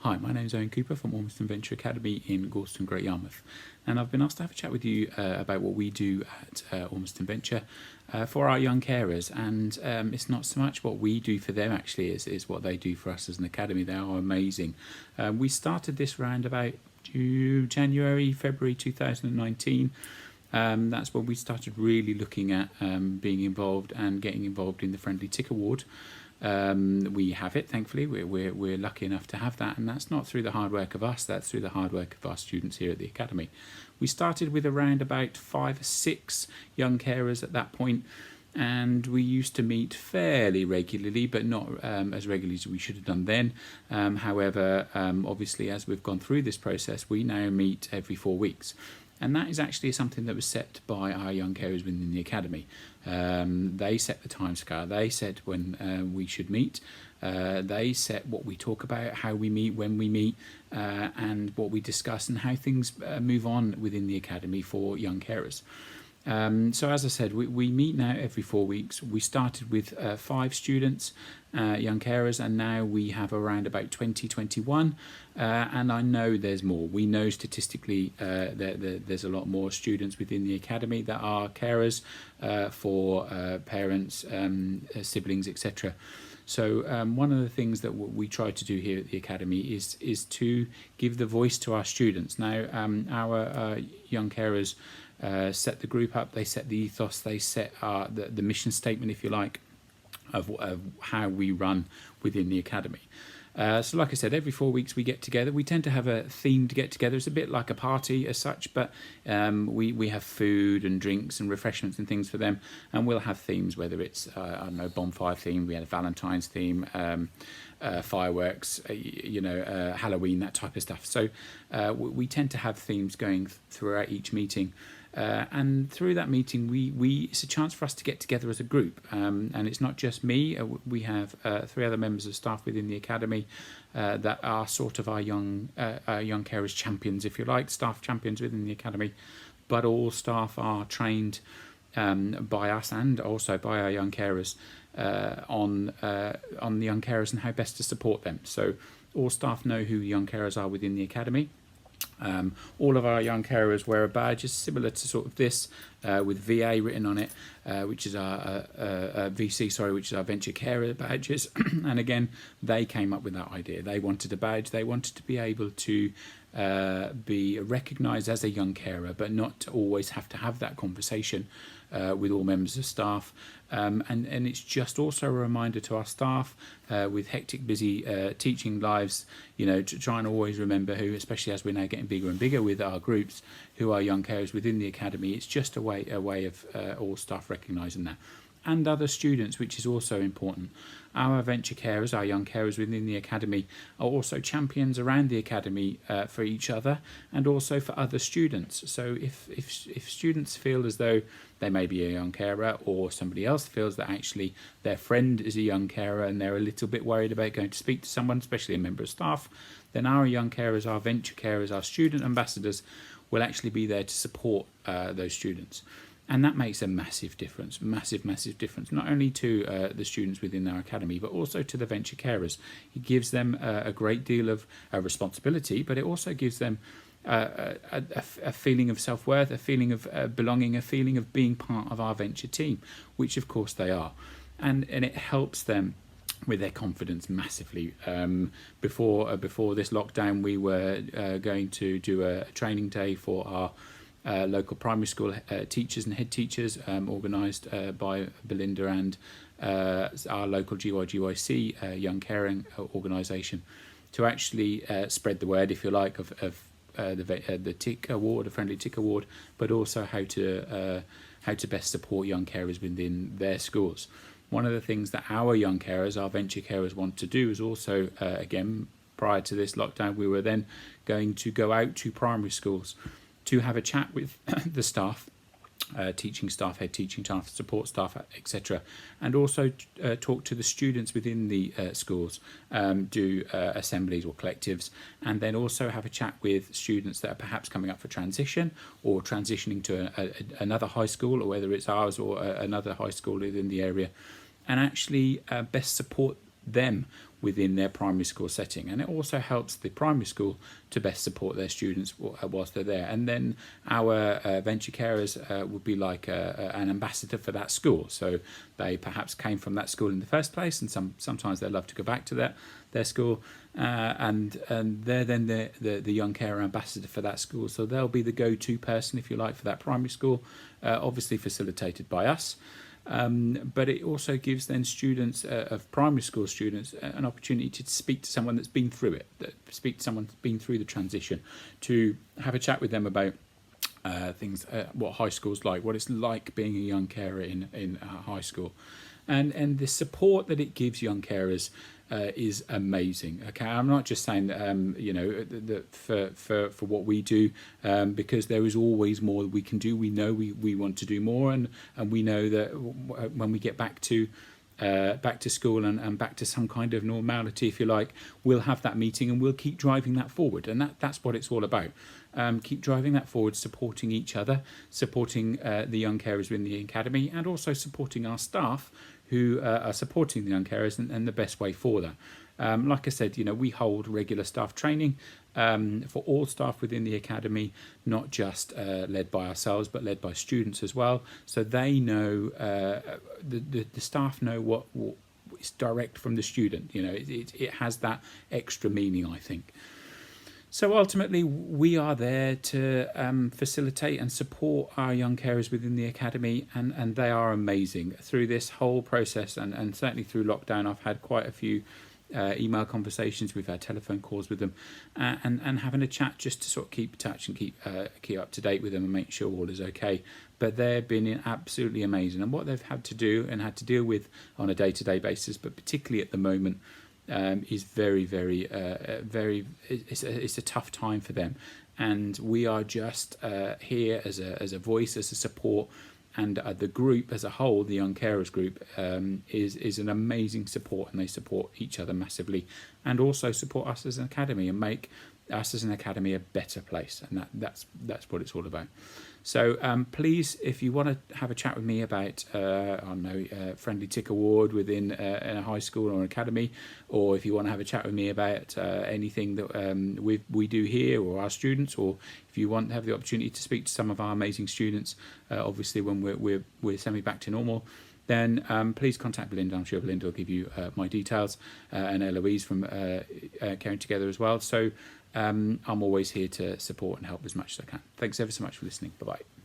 Hi, my name is Owen from Ormiston Venture Academy in Gorleston, Great Yarmouth, and I've been asked to have a chat with you about what we do at Ormiston Venture for our young carers. And it's not so much what we do for them actually, is what they do for us as an academy. They are amazing. We started this round about January, February 2019. That's when we started really looking at being involved and getting involved in the Friendly Tick Award. We have it, thankfully. We're lucky enough to have that, and that's not through the hard work of us, that's through the hard work of our students here at the academy. We started with around about 5 or 6 young carers at that point, and we used to meet fairly regularly, but not as regularly as we should have done then. However, obviously as we've gone through this process, we now meet every 4 weeks. And that is actually something that was set by our young carers within the academy. They set the timescale, they said when we should meet, they set what we talk about, how we meet, when we meet, and what we discuss and how things move on within the academy for young carers. So as I said, we meet now every 4 weeks. We started with 5 students, young carers, and now we have around about 21, and I know there's more. We know statistically there's a lot more students within the academy that are carers for parents, siblings, etc. So one of the things that we try to do here at the academy is to give the voice to our students. Now our young carers set the group up, they set the ethos, they set the mission statement, if you like, of how we run within the academy. So like I said, every 4 weeks we get together. We tend to have a themed get together. It's a bit like a party as such, but we have food and drinks and refreshments and things for them, and we'll have themes, whether it's I don't know, bonfire theme, we had a Valentine's theme, fireworks, Halloween, that type of stuff. So we tend to have themes going throughout each meeting. And through that meeting, it's a chance for us to get together as a group, and it's not just me. We have 3 other members of staff within the academy that are sort of our young carers champions, if you like, staff champions within the academy. But all staff are trained by us and also by our young carers on the young carers and how best to support them. So all staff know who young carers are within the academy. All of our young carers wear a badge similar to sort of this, with VA written on it, which is our VC, sorry, which is our venture carer badges. And again, they came up with that idea. They wanted a badge. They wanted to be able to be recognised as a young carer, but not to always have to have that conversation with all members of staff. And it's just also a reminder to our staff with hectic, busy teaching lives, to try and always remember who, especially as we're now getting bigger and bigger with our groups, who are young carers within the academy. It's just a way of all staff recognising that. And other students, which is also important. Our venture carers, our young carers within the academy, are also champions around the academy for each other and also for other students. So if students feel as though they may be a young carer, or somebody else feels that actually their friend is a young carer and they're a little bit worried about going to speak to someone, especially a member of staff, then our young carers, our venture carers, our student ambassadors will actually be there to support those students. And that makes a massive difference, massive difference, not only to the students within our academy, but also to the venture carers. It gives them a great deal of responsibility, but it also gives them a feeling of self-worth, a feeling of belonging, a feeling of being part of our venture team, which of course they are. And it helps them with their confidence massively. Before this lockdown, we were going to do a training day for our local primary school teachers and head teachers, organised by Belinda and our local GYC young caring organisation, to actually spread the word, if you like, of the Tick Award, a Friendly Tick Award, but also how to best support young carers within their schools. One of the things that our young carers, our venture carers, want to do is also, again, prior to this lockdown, we were then going to go out to primary schools to have a chat with the staff, teaching staff, head teaching staff, support staff, etc., and also talk to the students within the schools, do assemblies or collectives, and then also have a chat with students that are perhaps coming up for transition or transitioning to another high school, or whether it's ours or another high school within the area, and actually best support them within their primary school setting, and it also helps the primary school to best support their students whilst they're there. And then our venture carers would be like an ambassador for that school, so they perhaps came from that school in the first place, and sometimes they love to go back to their school, and they're then the young carer ambassador for that school, so they'll be the go-to person, if you like, for that primary school, obviously facilitated by us. But it also gives then students of primary school students an opportunity to speak to someone that's been through it, speak to someone that's been through the transition, to have a chat with them about things, what high school's like, what it's like being a young carer in high school, and the support that it gives young carers is amazing. Okay, I'm not just saying that for what we do, because there is always more that we can do. We know we want to do more, and we know that when we get back to school and back to some kind of normality, if you like, we'll have that meeting and we'll keep driving that forward, and that's what it's all about. Keep driving that forward, supporting each other, supporting the young carers within the academy, and also supporting our staff who are supporting the young carers, and the best way for that. Like I said, we hold regular staff training for all staff within the academy, not just led by ourselves, but led by students as well. So they know, the staff know what is direct from the student. It has that extra meaning, I think. So ultimately, we are there to facilitate and support our young carers within the academy, and they are amazing through this whole process, and certainly through lockdown. I've had quite a few email conversations, we've had telephone calls with them, and having a chat just to sort of keep in touch and keep up to date with them and make sure all is okay. But they've been absolutely amazing, and what they've had to do and had to deal with on a day-to-day basis, but particularly at the moment, is very, very, it's a tough time for them, and we are just here as a voice, as a support, and the group as a whole, the Young Carers Group, is an amazing support, and they support each other massively, and also support us as an academy and make us as an academy a better place, and that's what it's all about. So please, if you want to have a chat with me about, Friendly Tick Award within in a high school or an academy, or if you want to have a chat with me about anything that we do here or our students, or if you want to have the opportunity to speak to some of our amazing students, obviously when we're semi back to normal, then please contact Belinda. I'm sure Belinda will give you my details, and Eloise from Caring Together as well. So I'm always here to support and help as much as I can. Thanks ever so much for listening. Bye-bye.